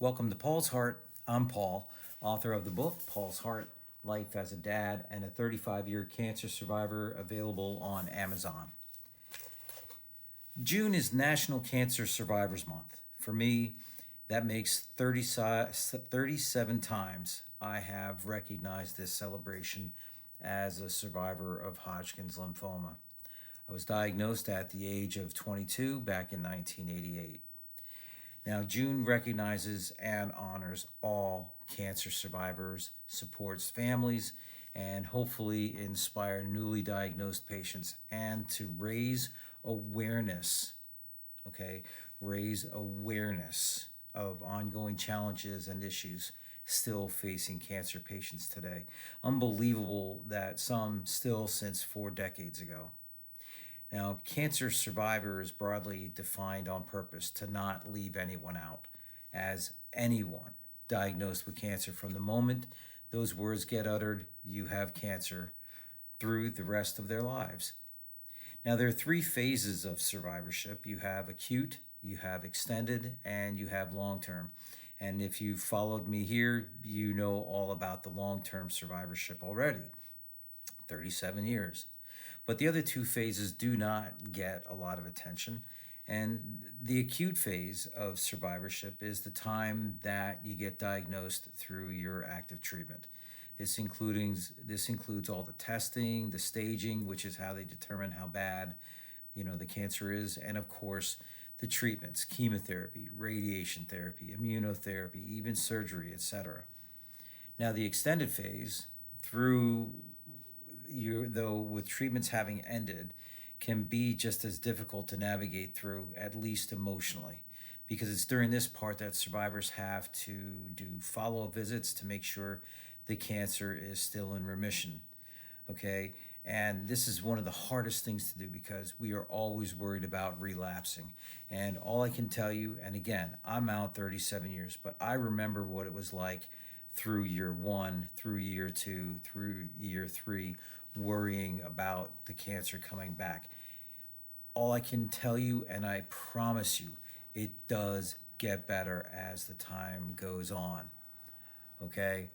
Welcome to Paul's Heart. I'm Paul, author of the book Paul's Heart Life as a Dad and a 35-year cancer survivor, available on Amazon. June is National Cancer Survivors Month. For me, that makes 37 times I have recognized this celebration as a survivor of Hodgkin's lymphoma. I was diagnosed at the age of 22 back in 1988. Now, June recognizes and honors all cancer survivors, supports families, and hopefully inspire newly diagnosed patients and to raise awareness, okay? Raise awareness of ongoing challenges and issues still facing cancer patients today. Unbelievable that some still since 4 decades ago. Now, cancer survivor is broadly defined on purpose to not leave anyone out, as anyone diagnosed with cancer from the moment those words get uttered, you have cancer, through the rest of their lives. Now, there are three phases of survivorship: you have acute, you have extended, and you have long term. And if you followed me here, you know all about the long term survivorship already, 37 years. But the other two phases do not get a lot of attention. And the acute phase of survivorship is the time that you get diagnosed through your active treatment. This includes all the testing, the staging, which is how they determine how bad, the cancer is, and of course the treatments: chemotherapy, radiation therapy, immunotherapy, even surgery, etc. Now, the extended phase, through though with treatments having ended, can be just as difficult to navigate through, at least emotionally, because it's during this part that survivors have to do follow-up visits to make sure the cancer is still in remission. Okay, and this is one of the hardest things to do because we are always worried about relapsing. And all I can tell you, and again, I'm out 37 years, but I remember what it was like through year one, through year two, through year three, worrying about the cancer coming back. All I can tell you, and I promise you, it does get better as the time goes on. Okay?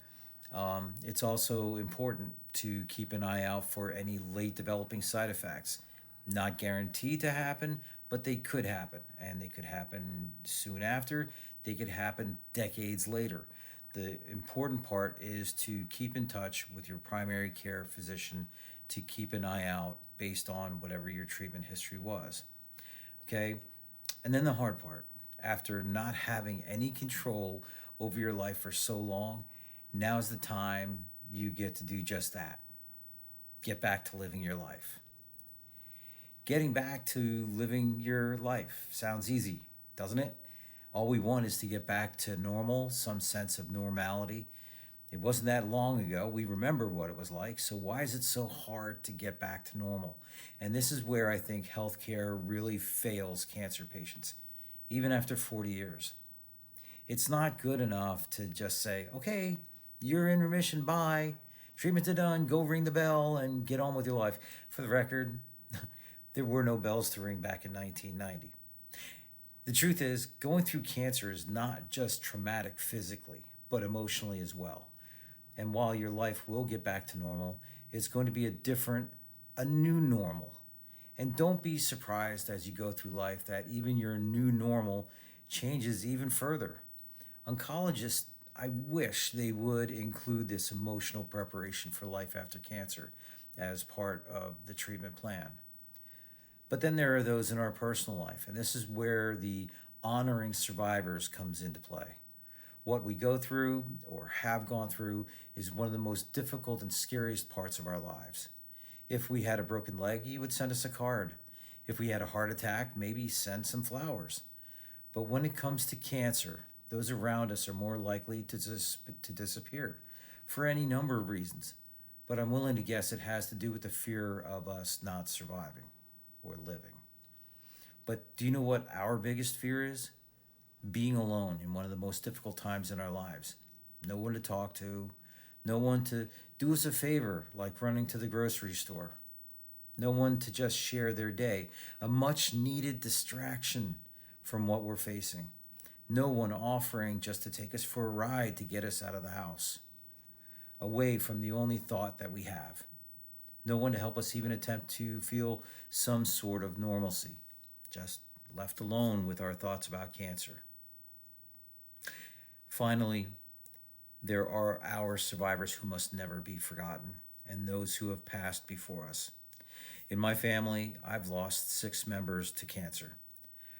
It's also important to keep an eye out for any late developing side effects. Not guaranteed to happen, but they could happen. And they could happen soon after, they could happen decades later. The important part is to keep in touch with your primary care physician to keep an eye out based on whatever your treatment history was. Okay? And then the hard part: after not having any control over your life for so long, now's the time you get to do just that: get back to living your life. Getting back to living your life sounds easy, doesn't it? All we want is to get back to normal, some sense of normality. It wasn't that long ago. We remember what it was like. So why is it so hard to get back to normal? And this is where I think healthcare really fails cancer patients, even after 40 years. It's not good enough to just say, okay, you're in remission, bye. Treatments are done, go ring the bell and get on with your life. For the record, there were no bells to ring back in 1990. The truth is, going through cancer is not just traumatic physically, but emotionally as well. And while your life will get back to normal, it's going to be a new normal. And don't be surprised as you go through life that even your new normal changes even further. Oncologists, I wish they would include this emotional preparation for life after cancer as part of the treatment plan. But then there are those in our personal life, and this is where the honoring survivors comes into play. What we go through or have gone through is one of the most difficult and scariest parts of our lives. If we had a broken leg, you would send us a card. If we had a heart attack, maybe send some flowers. But when it comes to cancer, those around us are more likely to disappear for any number of reasons. But I'm willing to guess it has to do with the fear of us not surviving or living. But do you know what our biggest fear is? Being alone in one of the most difficult times in our lives. No one to talk to, no one to do us a favor like running to the grocery store, no one to just share their day, a much needed distraction from what we're facing. No one offering just to take us for a ride to get us out of the house, away from the only thought that we have. No one to help us even attempt to feel some sort of normalcy, just left alone with our thoughts about cancer. Finally, there are our survivors who must never be forgotten, and those who have passed before us. In my family, I've lost 6 members to cancer.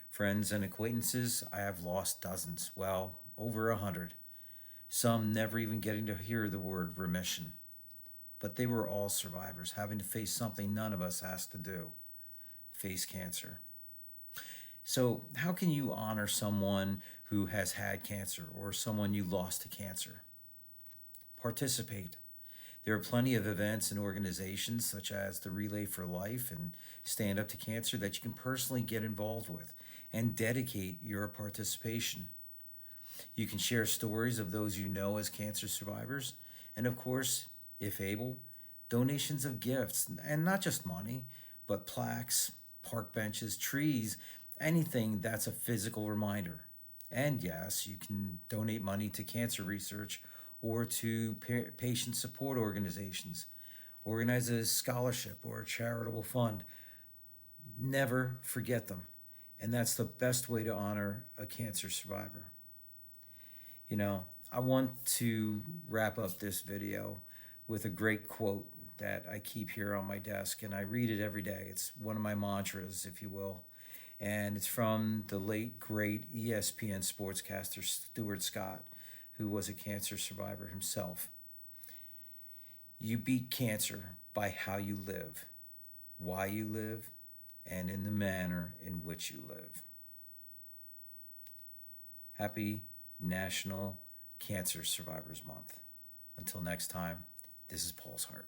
Friends and acquaintances, I have lost dozens, well, over 100. Some never even getting to hear the word remission. But they were all survivors, having to face something none of us has to do: face cancer. So, how can you honor someone who has had cancer or someone you lost to cancer? Participate. There are plenty of events and organizations such as the Relay for Life and Stand Up to Cancer that you can personally get involved with and dedicate your participation. You can share stories of those you know as cancer survivors, and of course, if able, donations of gifts, and not just money, but plaques, park benches, trees, anything that's a physical reminder. And yes, you can donate money to cancer research or to patient support organizations. Organize a scholarship or a charitable fund. Never forget them. And that's the best way to honor a cancer survivor. I want to wrap up this video with a great quote that I keep here on my desk, and I read it every day. It's one of my mantras, if you will. And it's from the late, great ESPN sportscaster Stuart Scott, who was a cancer survivor himself. You beat cancer by how you live, why you live, and in the manner in which you live. Happy National Cancer Survivors Month. Until next time, this is Paul's Heart.